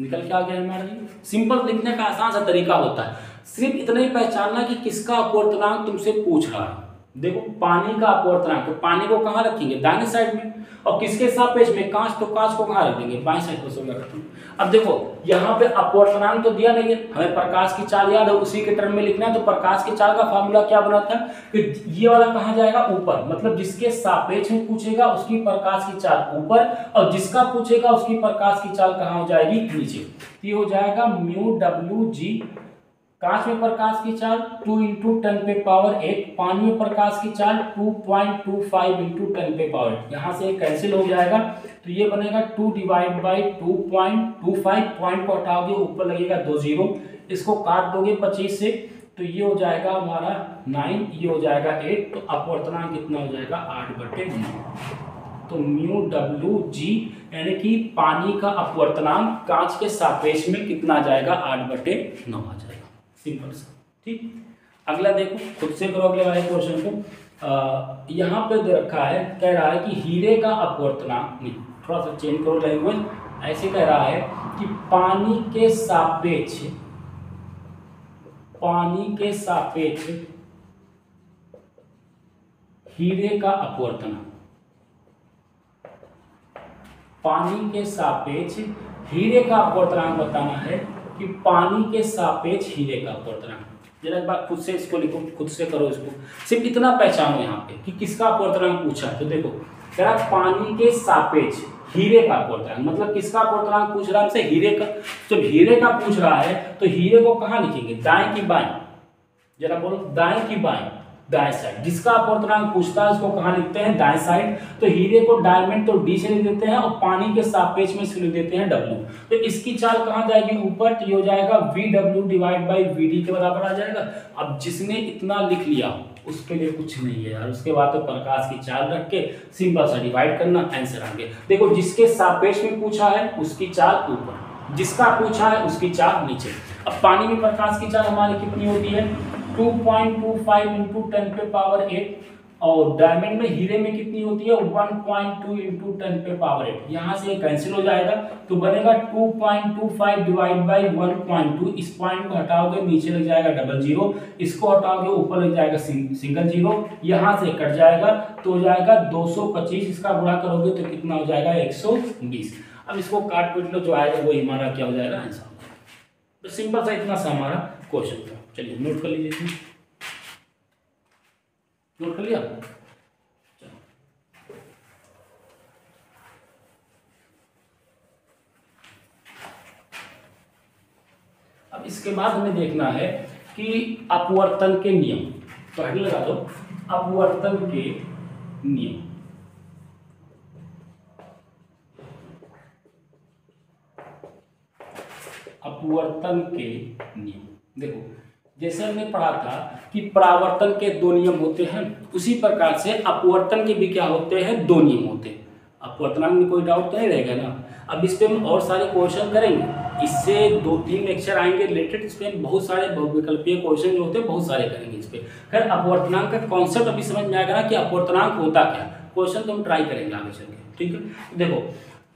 S1: निकल के आ गया हमारा जी। सिंपल लिखने का आसान सा तरीका होता है, सिर्फ इतना ही पहचानना कि किसका अपवर्तनांक तुमसे पूछ रहा है। देखो पानी का अपवर्तनांक, तो पानी को कहाँ रखेंगे, दाहिने साइड में, और किसके सापेक्ष में, कांच, तो कांच को कहाँ रख देंगे, बाएं साइड पर। सोलह खत्म। अब देखो यहाँ पे अपवर्तनांक तो दिया नहीं है, हमें प्रकाश की चाल याद है, उसी के टर्म में लिखना है। तो प्रकाश की चाल का फार्मूला क्या बना था कि ये वाला कहाँ जाएगा, ऊपर, मतलब जिसके सापेक्ष में पूछेगा उसकी प्रकाश की चाल ऊपर, और जिसका पूछेगा उसकी प्रकाश की चाल कहाँ हो जाएगी, नीचे। ये हो जाएगा म्यू डब्ल्यू जी। कांच में प्रकाश की चाल 2 × 10⁸, पानी में प्रकाश की चाल 2.25 × 10⁸। यहाँ से कैंसिल हो जाएगा, तो ये बनेगा 2 / 2.25, पॉइंट को हटाओगे ऊपर लगेगा 2 0, इसको काट दोगे 25 से, तो ये हो जाएगा हमारा 9, ये हो जाएगा 8, तो अपवर्तनांक कितना हो जाएगा, 8/9। तो म्यू डब्ल्यू जी यानी कि पानी का अपवर्तनांक कांच के सापेक्ष में कितना आ जाएगा, 8/9 आ जाएगा। सिंपल सा, ठीक। अगला देखो, खुद से करो अगले वाले क्वेश्चन को। यहाँ पे दे रखा है, कह रहा है कि हीरे का अपवर्तनांक, नहीं थोड़ा सा चेंज करो लैंग्वेज, ऐसे कह रहा है कि पानी के सापेक्ष, पानी के सापेक्ष हीरे का अपवर्तनांक, पानी के सापेक्ष हीरे का अपवर्तनांक बताना है कि पानी के सापेक्ष हीरे का अपवर्तनांक। जरा एक बार खुद से इसको लिखो, खुद से करो इसको, सिर्फ इतना पहचानो यहाँ पे कि किसका अपवर्तनांक पूछा है। तो देखो क्या पानी के सापेक्ष हीरे का अपवर्तनांक, मतलब किसका अपवर्तनांक पूछ रहा है हमसे, हीरे का। जब हीरे का पूछ रहा है तो हीरे को कहाँ लिखेंगे, दाएं की बाएं, जरा बोलो दाएं की बाएं, दाएं साइड। जिसका अपवर्तनांक पूछता है उसको कहाँ लिखते हैं, दाएं साइड। तो हीरे को डायमंड तो डी से लिख देते हैं और पानी के सापेक्ष में लिख देते हैं डब्ल्यू। तो इसकी चाल कहाँ जाएगी, ऊपर। तो ये हो जाएगा V W divide by V D के बराबर आ जाएगा। अब जिसने इतना लिख लिया उसके लिए कुछ नहीं है यार, उसके बाद तो प्रकाश की चाल रख के सिंपल सा डिवाइड करना, आंसर आगे। देखो जिसके सापेक्ष में पूछा है उसकी चाल ऊपर, जिसका पूछा है उसकी चाल नीचे। अब पानी में प्रकाश की चाल हमारी कितनी होती है, 2.25 इंटू 10 पे पावर 8, और डायमंड में, हीरे में कितनी होती है, 1.2 इंटू 10 पे पावर 8। यहाँ से ये कैंसिल हो जाएगा तो बनेगा 2.25 डिवाइड बाई 1.2। इस पॉइंट को हटाओगे नीचे लग जाएगा डबल जीरो, इसको हटाओगे ऊपर लग जाएगा सिंगल जीरो, यहाँ से कट जाएगा तो हो जाएगा 225। इसका गुणा करोगे तो कितना हो जाएगा, 120। अब इसको काट पीट लो, जो आएगा वो हमारा क्या हो जाएगा, आंसर। तो सिंपल सा इतना सा हमारा क्वेश्चन था। चलिए नोट कर लीजिए, नोट कर लिया। अब इसके बाद हमें देखना है कि अपवर्तन के नियम। तो हेड लगा दो, अपवर्तन के नियम। अपवर्तन के नियम देखो, जैसे हमने पढ़ा था कि परावर्तन के दो नियम होते हैं, उसी प्रकार से अपवर्तन के भी क्या होते हैं, दो नियम होते हैं। अपवर्तनांक में कोई डाउट तो नहीं रहेगा ना। अब इस पे हम और सारे क्वेश्चन करेंगे, इससे 2-3 लेक्चर आएंगे रिलेटेड। इस पे बहुत सारे बहुविकल्पीय क्वेश्चन जो होते हैं बहुत सारे करेंगे इस पे। खैर अपवर्तनांक का कॉन्सेप्ट अभी समझ में आएगा ना कि अपवर्तनांक होता क्या, क्वेश्चन तो हम ट्राई करेंगे आगे चल के, ठीक है। देखो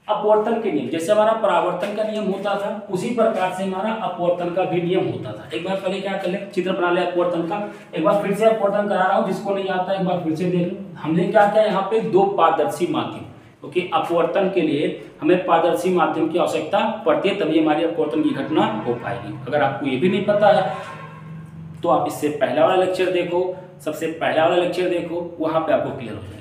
S1: अपवर्तन के नियम, जैसे हमारा परावर्तन का नियम होता था उसी प्रकार से हमारा अपवर्तन का भी नियम होता था। एक बार पहले क्या कर ले, चित्र बना ले अपवर्तन का। एक बार फिर से अपवर्तन करा रहा हूँ, जिसको नहीं आता एक बार फिर से देख लो। हमने क्या किया, यहाँ पे दो पारदर्शी माध्यम, क्योंकि अपवर्तन के लिए हमें पारदर्शी माध्यम की आवश्यकता पड़ती है, तभी हमारी अपवर्तन की घटना हो पाएगी। अगर आपको ये भी नहीं पता है तो आप इससे पहला वाला लेक्चर देखो, सबसे पहला वाला लेक्चर देखो, वहां पे आपको क्लियर हो जाएगा,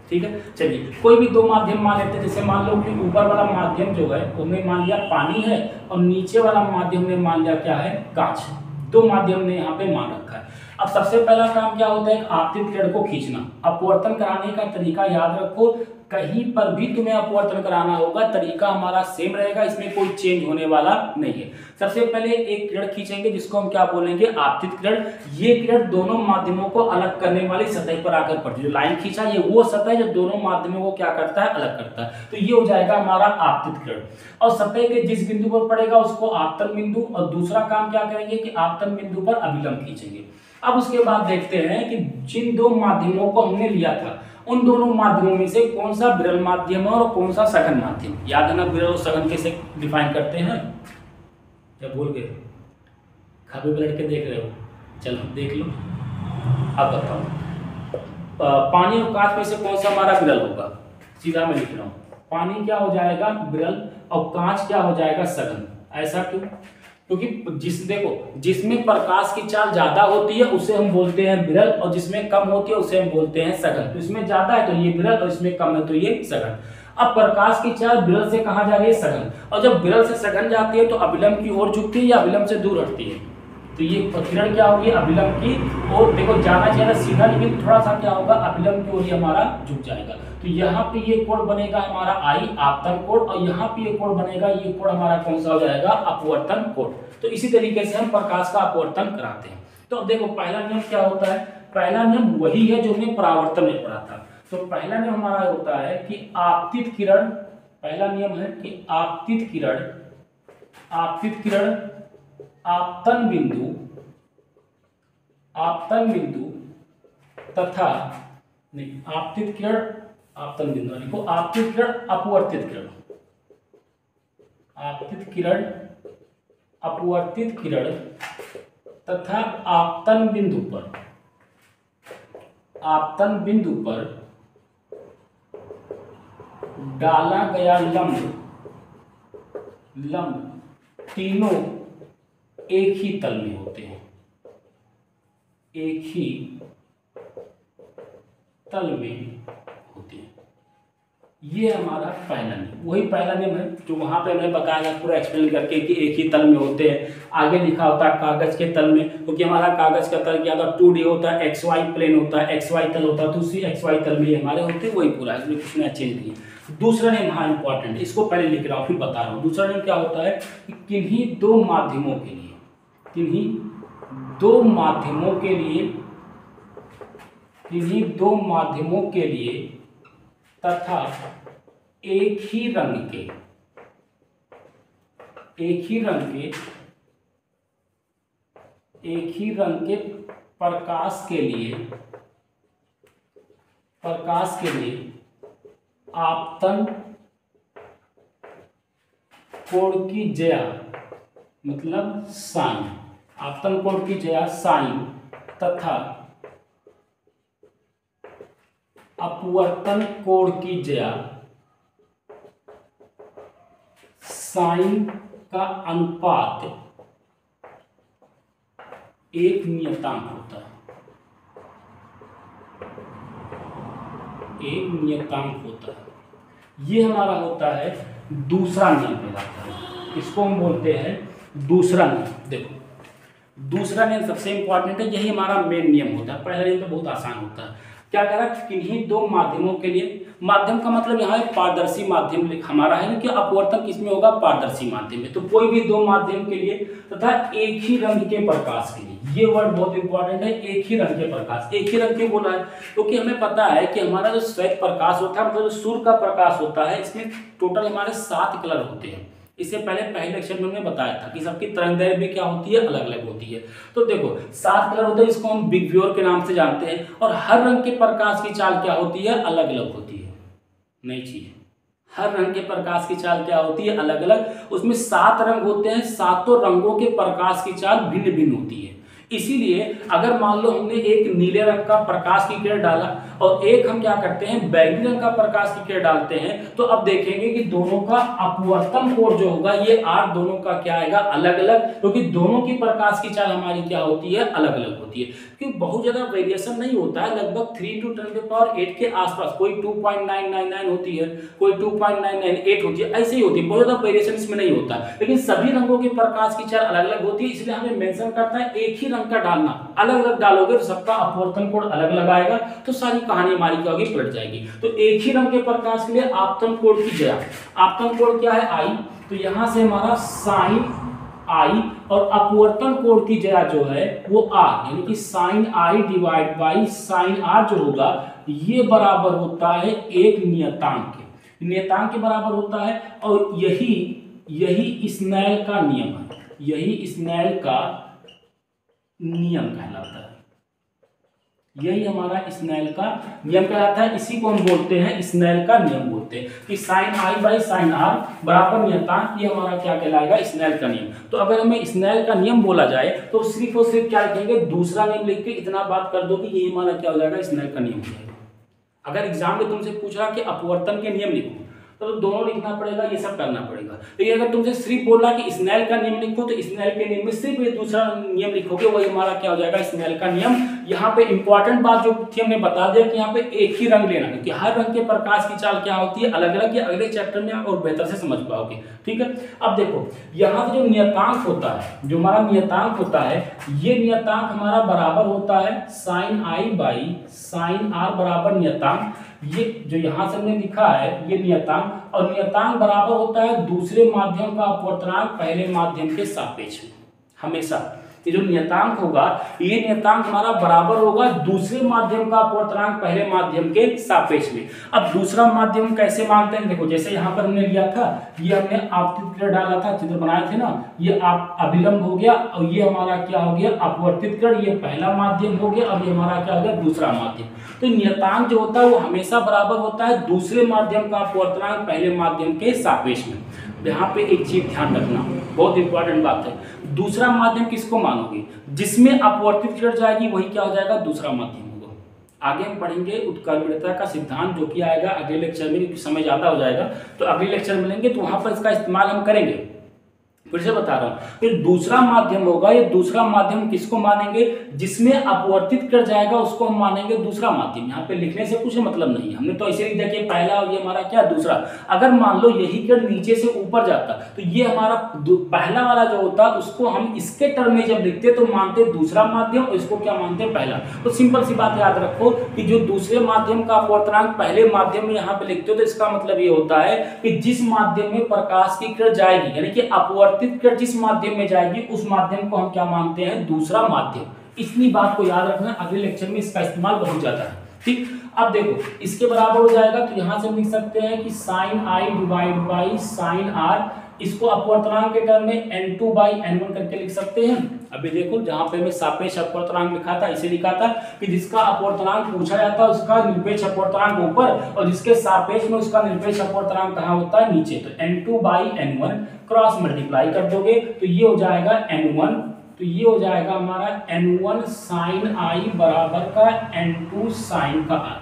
S1: ठीक है। चलिए कोई भी दो माध्यम मान लेते हैं। जैसे मान लो कि ऊपर वाला माध्यम जो है उन्हें मान लिया पानी है, और नीचे वाला माध्यम ने मान लिया क्या है, कांच। दो माध्यम ने यहाँ पे मान रखा है। अब सबसे पहला काम क्या होता है, आपतित किरण को खींचना। अपवर्तन कराने का तरीका याद रखो, कहीं पर भी तुम्हें अपवर्तन कराना होगा तरीका हमारा सेम रहेगा, इसमें कोई चेंज होने वाला नहीं है। सबसे पहले एक किरण खींचेंगे जिसको हम क्या बोलेंगे, आपतित किरण। ये किरण दोनों माध्यमों को अलग करने वाली सतह पर आकर पड़ती है। जो लाइन खींचा ये वो सतह है जो दोनों माध्यमों को क्या करता है, अलग करता है। तो ये हो जाएगा हमारा आपतित किरण। और सतह के जिस बिंदु पर पड़ेगा उसको आपतन बिंदु, और दूसरा काम क्या करेंगे कि आपतन बिंदु पर अभिलंब खींचेंगे। अब उसके बाद देखते हैं कि जिन दो माध्यमों को हमने लिया था उन दोनों माध्यमों में से कौन सा विरल माध्यम है और कौन सा सघन माध्यम। याद है ना विरल और सघन कैसे डिफाइन करते हैं, क्या भूल गए, खाबे पलट के देख रहे हो, चलो देख लो। अब बताओ पानी और कांच में से कौन सा हमारा विरल होगा। सीधा मैं लिख रहा हूँ, पानी क्या हो जाएगा विरल और कांच क्या हो जाएगा सघन। ऐसा क्यों, क्योंकि देखो जिसमें प्रकाश की चाल ज्यादा होती है उसे हम बोलते हैं विरल, और जिसमें कम होती है उसे हम बोलते हैं सघन। तो इसमें ज्यादा है तो ये विरल और इसमें कम है तो ये सघन। अब प्रकाश की चाल विरल से कहाँ जा रही है, सघन। और जब विरल से सघन जाती है तो अभिलंब की ओर झुकती है या अभिलंब से दूर हटती है। तो ये किरण क्या होगी, अभिलंब की ओर। देखो जाना चाहिए सीधा, लेकिन थोड़ा सा क्या होगा, अभिलंब की ओर हमारा झुक जाएगा। तो यहाँ पे ये कोण बनेगा हमारा आई, आपतन कोण, और यहाँ पे ये कोण बनेगा, ये कोण हमारा कौन सा हो जाएगा, अपवर्तन कोण। तो इसी तरीके से हम प्रकाश का अपवर्तन कराते हैं। तो अब देखो पहला नियम क्या होता है, पहला नियम वही है जो हमने परावर्तन में पढ़ा था। तो पहला नियम हमारा होता है कि आपतित किरण, पहला नियम है कि आपतित किरण आपतन बिंदु तथा नहीं, आपतित किरण आपतन बिंदु लिखो, आपतित किरण अपवर्तित किरण, आपतित किरण अपवर्तित किरण तथा आपतन बिंदु पर डाला गया लंब तीनों एक ही तल में होते हैं, एक ही तल में होते हैं। ये हमारा पहला नियम, वही पहला नियम है जो वहाँ पे हमने बताया था पूरा एक्सप्लेन करके कि एक ही तल में होते हैं। आगे लिखा होता है कागज के तल में, क्योंकि हमारा कागज का तल क्या होता है 2D होता है, XY प्लेन होता है, XY तल होता है, तो उसी XY तल में ये हमारे होते हैं, वही पूरा, इसमें कुछ नया चेंज नहीं है। दूसरा नियम हाँ इंपॉर्टेंट है, इसको पहले लिख रहा हूँ फिर बता रहा हूँ। दूसरा नियम क्या होता है कि किन्हीं दो माध्यमों के लिए, किन्हीं दो माध्यमों के लिए, किन्हीं दो माध्यमों के लिए तथा एक ही रंग के, एक ही रंग के, एक ही रंग के प्रकाश के लिए, प्रकाश के लिए आपतन कोण की ज्या मतलब साइन, आपतन कोण की ज्या साइन तथा अपवर्तन कोण की ज्या साइन का अनुपात एक नियतांक होता है, एक नियतांक होता है। ये हमारा होता है दूसरा नियम कहलाता है, इसको हम बोलते हैं दूसरा नियम। देखो दूसरा नियम सबसे इंपॉर्टेंट है, यही हमारा मेन नियम होता है। पहला नियम तो बहुत आसान होता है, क्या कह रहा है किन्हीं दो माध्यमों के लिए, माध्यम का मतलब यहाँ एक पारदर्शी माध्यम हमारा है कि अपवर्तन किसमें होगा, पारदर्शी माध्यम में। तो कोई भी दो माध्यम के लिए तथा एक ही रंग के प्रकाश के लिए, ये वर्ड बहुत इंपॉर्टेंट है, एक ही रंग के प्रकाश। एक ही रंग क्यों बोला है, क्योंकि हमें पता है कि हमारा जो श्वेत प्रकाश होता है, मतलब जो सूर्य का प्रकाश होता है, इसमें टोटल हमारे 7 कलर होते हैं। इससे पहले लेक्चर में हमने बताया था कि सबकी तरंगदैर्घ्य भी क्या होती है, अलग अलग होती है। तो देखो 7 कलर होते हैं, इसको हम बिग व्योर के नाम से जानते हैं। और हर रंग के प्रकाश की चाल क्या होती है, अलग अलग होती है। नई चीज, हर रंग के प्रकाश की चाल क्या होती है, अलग अलग। उसमें 7 रंग होते हैं, 7 रंगों के प्रकाश की चाल भिन्न भिन्न होती है। इसीलिए अगर मान लो हमने एक नीले रंग का प्रकाश की किरण डाला और एक हम क्या करते हैं बैंगनी रंग का प्रकाश की किरण डालते हैं, तो अब देखेंगे कि दोनों का अपवर्तन कोण जो होगा ये R दोनों का क्या आएगा, अलग अलग, क्योंकि दोनों की प्रकाश की चाल हमारी क्या होती है, अलग अलग होती है। क्योंकि बहुत ज्यादा वेरिएशन नहीं होता है, लगभग 3 × 10⁸ के आसपास, कोई 2.999 होती है, कोई 2.998 होती है, ऐसे ही होती है, बहुत ज्यादा वेरिएशन इसमें नहीं होता। लेकिन सभी रंगों की प्रकाश की चाल अलग अलग होती है, इसलिए हमें मेंशन करता है एक ही रंग का डालना, अलग अलग डालोगे तो सबका अपवर्तन कोण अलग अलग आएगा, तो सारी कहानी हमारी क्या होगी, पलट जाएगी। तो एक ही रंग के प्रकाश के लिए आपतन कोण की ज्या, आपतन कोण क्या है I, तो यहां से हमारा साइन I और अपवर्तन कोण की ज्या जो है वो R, यानी कि sine I divide by sine R जो होगा ये बराबर होता है एक नियतांक के, नियतांक के बराबर होता है। और यही स्नेल का नियम है, यही स्नेल का नियम कहलाता है, यही हमारा स्नेल का नियम कहलाता है। इसी को हम बोलते हैं स्नेल का नियम बोलते हैं कि sine I by sine R बराबर नियतांक, ये हमारा क्या कहलाएगा, स्नेल का नियम। तो अगर हमें स्नेल का नियम बोला जाए तो सिर्फ और सिर्फ क्या लिखेंगे, दूसरा नियम लिख के इतना बात कर दो कि ये हमारा क्या हो जाएगा, स्नेल का नियम हो जाएगा। अगर एग्जाम में तुमसे पूछ रहा कि अपवर्तन के नियम लिखो तो दोनों लिखना पड़ेगा, ये सब करना पड़ेगा। लेकिन अगर तुमसे सिर्फ बोला कि स्नेल का नियम लिखो तो स्नेल के नियम में सिर्फ ये दूसरा नियम लिखोगे, वही हमारा क्या हो जाएगा, स्नेल का नियम। यहाँ पे इंपॉर्टेंट बात जो थी हमने बता दिया कि यहाँ पे एक ही रंग लेना, क्योंकि हर रंग के प्रकाश की चाल क्या होती है, अलग अलग। ये अगले चैप्टर में आप और बेहतर से समझ पाओगे, ठीक है। अब देखो यहाँ पे जो नियतांक होता है, जो हमारा नियतांक होता है, ये नियतांक हमारा बराबर होता है sine I by sine R बराबर नियतांक। ये जो यहाँ से हमने लिखा है ये नियतांक, और नियतांक बराबर होता है दूसरे माध्यम का अपवर्तनांक पहले माध्यम के सापेक्ष में। हमेशा ये जो नियतांक होगा, ये नियतांक हमारा बराबर होगा दूसरे माध्यम का अपवर्तनांक पहले माध्यम के सापेक्ष में। अब दूसरा माध्यम कैसे मानते हैं, देखो जैसे यहाँ पर हमने लिया था, ये हमने आपतित किरण डाला था, चित्र बनाए थे ना, ये आप अभिलंब हो गया और ये हमारा क्या हो गया, अपवर्तित किरण, ये पहला माध्यम हो गया, अब ये हमारा क्या हो गया, दूसरा माध्यम। तो नियतांक जो होता है वो हमेशा बराबर होता है दूसरे माध्यम का अपवर्तनांक पहले माध्यम के सापेक्ष में। यहाँ पे एक चीज ध्यान रखना, बहुत इंपॉर्टेंट बात है, दूसरा माध्यम किसको मानोगे, जिसमें अपवर्तित किरण जाएगी वही क्या हो जाएगा, दूसरा माध्यम होगा। आगे हम पढ़ेंगे उत्क्रमणीयता का सिद्धांत, जो कि आएगा अगले लेक्चर में, क्योंकि समय ज्यादा हो जाएगा, तो अगले लेक्चर में मिलेंगे तो वहां पर इसका इस्तेमाल हम करेंगे। फिर से बता रहा हूँ, फिर दूसरा माध्यम होगा, ये दूसरा माध्यम किसको मानेंगे, जिसमें अपवर्तित कर जाएगा उसको हम मानेंगे दूसरा माध्यम। यहाँ पे लिखने से कुछ मतलब नहीं है, हमने तो ऐसे लिख दिया कि पहला और ये हमारा क्या दूसरा। अगर मान लो यही किरण नीचे से ऊपर जाता तो ये हमारा पहला वाला जो होता उसको हम इसके टर्म में जब लिखते तो मानते दूसरा माध्यम और इसको क्या मानते पहला। तो सिंपल सी बात याद रखो कि जो दूसरे माध्यम का अपवर्तनांक पहले माध्यम में यहाँ पे लिखते हो तो इसका मतलब ये होता है कि जिस माध्यम में प्रकाश की किरण जाएगी, यानी कि अपवर्तित किरण जिस माध्यम में जाएगी उस माध्यम को हम क्या मानते हैं, दूसरा माध्यम। इतनी बात को याद रखना, अगले लेक्चर में इसका इस्तेमाल बहुत ज्यादा है। ठीक, अब देखो इसके बराबर हो जाएगा तो यहां से लिख सकते हैं कि sine I divide by sine R, इसको अपवर्तनांक के टर्म में n2/n1 करके लिख सकते हैं। अभी देखो जहां पे मैं सापेक्ष अपवर्तनांक लिखा था इसे लिखा था कि जिसका अपवर्तनांक पूछा जाता है उसका निरपेक्ष अपवर्तनांक ऊपर और जिसके सापेक्ष में उसका निरपेक्ष अपवर्तनांक कहां होता है, नीचे। तो n2/n1 क्रॉस मल्टीप्लाई कर दोगे तो ये हो जाएगा n1, तो ये हो जाएगा हमारा n1 साइन आई बराबर का n2 साइन का r,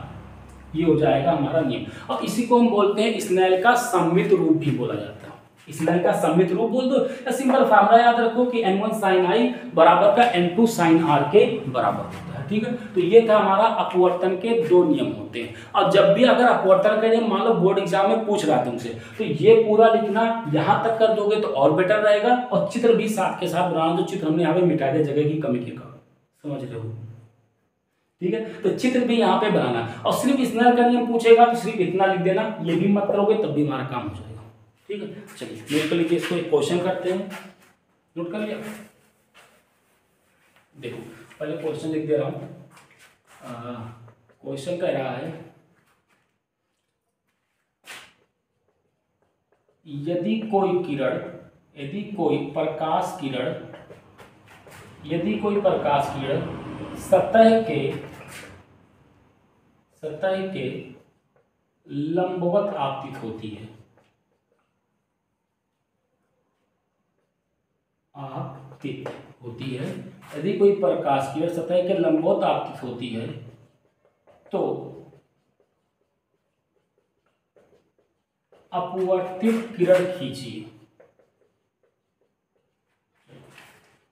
S1: ये हो जाएगा हमारा नियम। और इसी को हम बोलते हैं स्नेल का सममित रूप भी बोला जाता है। स्नेल का सममित रूप बोल दो या सिंपल फार्मूला याद रखो कि n1 साइन आई बराबर का n2 साइन r के बराबर होता है। ठीक है, तो ये था हमारा अपवर्तन के दो नियम होते हैं। और जब भी अगर अपवर्तन का नियम मान लो बोर्ड एग्जाम में पूछ रहा है तुमसे तो ये पूरा लिखना यहां तक कर दोगे तो और बेटर रहेगा। और चित्र भी साथ के साथ बनाना, तो चित्र हमने यहाँ पे मिटा दिया जगह की कमी के कारण, समझ रहे हो। ठीक है, तो चित्र भी यहाँ पे बनाना और सिर्फ स्नेल का नियम पूछेगा तो सिर्फ इतना लिख देना, ये भी मत करोगे तब भी हमारा काम हो जाएगा। ठीक है, चलिए नोट कर लीजिए, इसको एक क्वेश्चन करते हैं। नोट कर लिया, देखो पहले क्वेश्चन लिख दे रहा हूं। क्वेश्चन कह रहा है यदि कोई प्रकाश किरण सतह के लंबवत आपतित होती है, यदि कोई प्रकाश किरण सतह के लंबवत आपतित होती है तो अपवर्तित किरण खींचिए।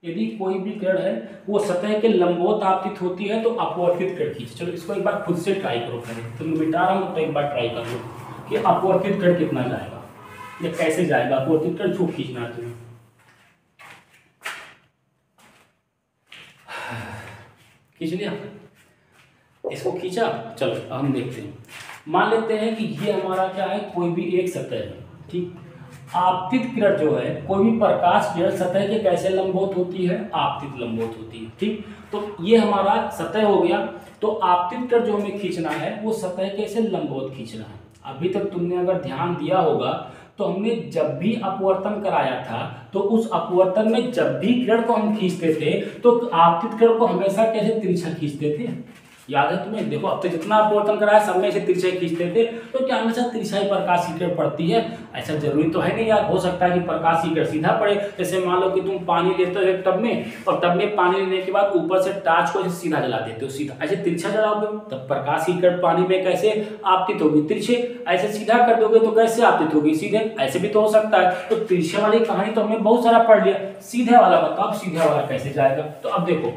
S1: यदि कोई भी किरण है वो सतह के लंबवत आपतित होती है तो अपवर्तित किरण खींचिए। चलो इसको एक बार खुद से ट्राई करो, पहले तो मैं मिटा रहा हूं तो एक बार ट्राई कर लो कि अपवर्तित किरण कितना जाएगा या कैसे जाएगा। अपवर्तित किरण खूब खींचना है तुम्हें। खींच लिया, इसको खींचा। चलो अब हम देखते हैं, मान लेते हैं कि ये हमारा क्या है, कोई भी एक सतह है। ठीक, आपतित किरण जो है, कोई भी प्रकाश किरण सतह के कैसे लंबवत होती है, आपतित लंबवत होती है। ठीक, तो ये हमारा सतह हो गया। तो आपतित किरण जो हमें खींचना है वो सतह के से लंबवत खींचना है। अभी तक तुमने अगर ध्यान दिया होगा तो हमने जब भी अपवर्तन कराया था तो उस अपवर्तन में जब भी किरण को हम खींचते थे तो आपतित किरण को हमेशा कैसे तिरछा खींचते थे, याद है तुम्हें। देखो अब तक जितना अपवर्तन कराया सब में ऐसे तिरछा खींचते थे, तो क्या हमेशा तिरछा ही प्रकाश की किरण पड़ती है, ऐसा जरूरी तो है नहीं यार। हो सकता है कि प्रकाश की किरण सीधा पड़े। जैसे मान लो कि तुम पानी लेते हो एक टब में और टब में पानी लेने के बाद ऊपर से टार्च को सीधा जला देते हो, सीधा ऐसे तिरछा जलाओगे तब प्रकाश की किरण पानी में कैसे आपतित होगी, तिरछे। ऐसे सीधा कर दोगे तो कैसे आपतित होगी, सीधे। ऐसे भी तो हो सकता है। तो तिरछे वाली कहानी तो हमने बहुत सारा पढ़ लिया, सीधे वाला बताओ सीधे वाला कैसे जाएगा। तो अब देखो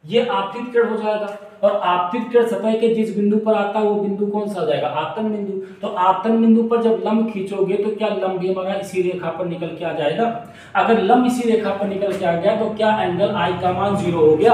S1: ये आपतित किरण हो जाएगा और आपतित किरण सतह के जिस बिंदु पर आता है वो बिंदु कौन सा हो जाएगा, आपतन बिंदु। तो आपतन बिंदु पर जब लंब खींचोगे तो क्या लंब भी हमारा इसी रेखा पर निकल के आ जाएगा। अगर लंब इसी रेखा पर निकल के आ गया तो क्या एंगल आई का मान 0 हो गया।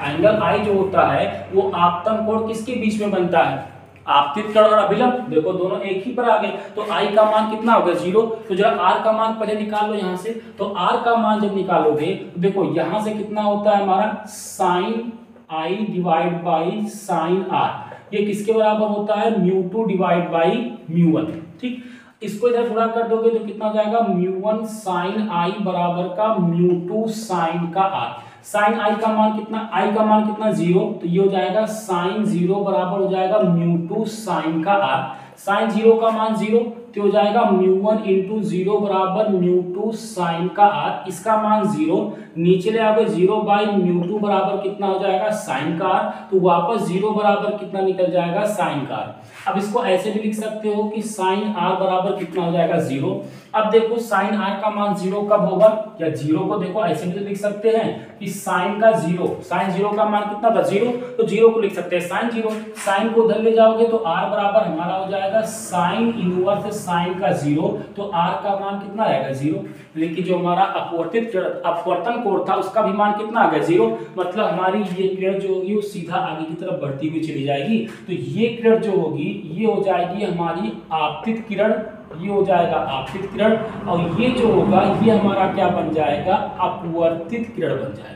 S1: एंगल आई जो होता है वो आपतन कोण किसके बीच में बनता है, आपतित किरण और अभिलंब। देखो दोनों एक ही पर आ गए तो आई का मान कितना होगा 0। तो जरा आर का मान पहले निकाल लो यहाँ से। तो आर का मान जब निकालोगे तो देखो यहाँ से कितना होता है हमारा sine I divide by sine R. ये किसके बराबर होता है, μ2 डिवाइड बाई μ1। ठीक, इसको इधर गुणा कर दोगे तो कितना हो जाएगा, μ1 साइन आई बराबर का μ2 साइन का आर। साइन आई का मान कितना, आई का मान कितना 0, तो ये हो जाएगा साइन 0 बराबर हो जाएगा μ2 साइन का आर। साइन 0 का मान 0, तो तो हो जाएगा μ1 इंटू 0 बराबर μ2 साइन का r, इसका मान 0, नीचे ले आओगे 0 बाई μ2 बराबर कितना हो जाएगा साइन का r, तो वापस 0 बराबर कितना निकल जाएगा साइन का r। अब इसको ऐसे भी लिख सकते हो कि साइन r बराबर कितना हो जाएगा 0। अब देखो साइन r का मान 0 कब होगा, या 0 को देखो ऐसे भी लिख सकते हैं कि साइन का 0, साइन 0 का मान कितना था 0, तो 0 को लिख सकते हैं साइन 0, साइन को उधर ले जाओगे तो r बराबर हमारा हो जाएगा साइन इनवर्स साइन का 0, तो r का मान कितना आएगा 0। लेकिन जो हमारा अपवर्तन कोण था उसका भी मान कितना आ गया 0, मतलब हमारी ये किरण जो होगी वो सीधा आगे की तरफ बढ़ती हुई चली जाएगी। तो ये किरण जो होगी ये हो जाएगी हमारी आपतित किरण, ये हो जाएगा आपतित किरण, और ये जो होगा ये हमारा क्या बन जाएगा अपवर्तित किरण बन जाएगा।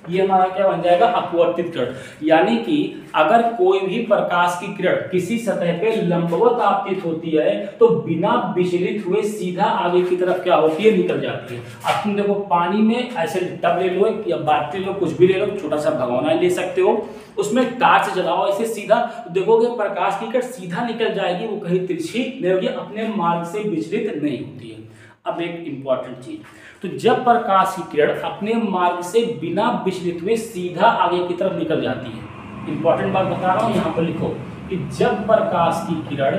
S1: ये हमारा क्या बन जाएगा अपवर्तित किरण। यानी कि अगर कोई भी प्रकाश की किरण किसी सतह पे लंबवत आपतित होती है तो बिना विचलित हुए सीधा आगे की तरफ क्या होती है निकल जाती है। अब तुम देखो पानी में ऐसे टब ले लो या बाल्टी ले लो, कुछ भी ले लो, छोटा सा भगोना ले सकते हो, उसमें टार्च जलाओ ऐसे सीधा, देखोगे प्रकाश की किरण सीधा निकल जाएगी, वो कहीं तिरछी नहीं होगी, अपने मार्ग से विचलित नहीं होती है। अब एक इंपॉर्टेंट चीज, तो जब प्रकाश की किरण अपने मार्ग से बिना विचलित हुए सीधा आगे की तरफ निकल जाती है, इंपॉर्टेंट बात बता रहा हूं, यहां पर लिखो कि जब प्रकाश की किरण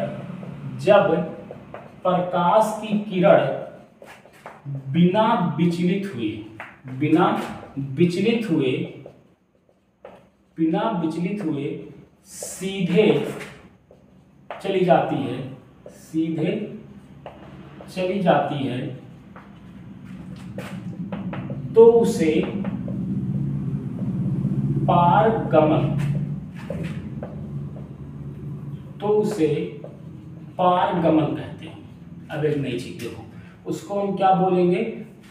S1: बिना विचलित हुए सीधे चली जाती है तो उसे पारगमन कहते हैं। अब एक नई चीज देखो, उसको हम क्या बोलेंगे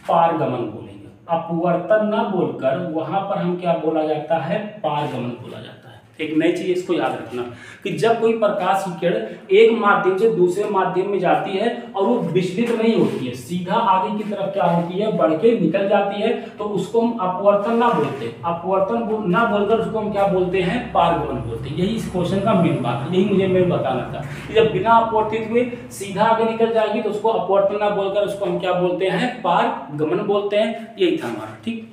S1: पारगमन बोलेंगे, अपवर्तन ना बोलकर वहां पर हम क्या बोला जाता है पारगमन बोला जाता है। एक नई चीज इसको याद रखना कि जब कोई प्रकाश की किरण एक माध्यम से दूसरे माध्यम में जाती है और वो विचलित नहीं होती है, सीधा आगे की तरफ क्या होती है बढ़ के निकल जाती है, तो उसको हम अपवर्तन ना बोलते, अपवर्तन ना बोलकर उसको हम क्या बोलते हैं पारगमन बोलते हैं। यही इस क्वेश्चन का मेन बात है, यही मुझे मेन बताना था कि जब बिना अपवर्तित हुए सीधा आगे निकल जाएगी तो उसको अपवर्तन ना बोलकर उसको हम क्या बोलते हैं पारगमन बोलते हैं। यही था हमारा, ठीक,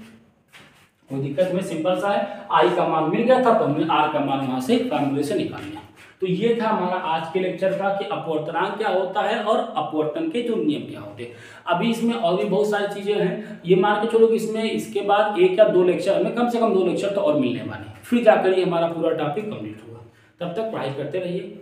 S1: कोई दिक्कत में सिंपल सा है, आई का मान मिल गया था तो हमने आर का मान वहां से फॉर्मूले से निकाल लिया। तो ये था हमारा आज के लेक्चर का कि अपवर्तनांक क्या होता है और अपवर्तन के जो नियम क्या होते हैं। अभी इसमें और भी बहुत सारी चीजें हैं, ये मान के चलो कि इसमें इसके बाद 1 या 2 लेक्चर हमें कम से कम 2 लेक्चर तो और मिलने वाले, फिर जाकर ये हमारा पूरा टॉपिक कंप्लीट होगा। तब तक पढ़ाई करते रहिए।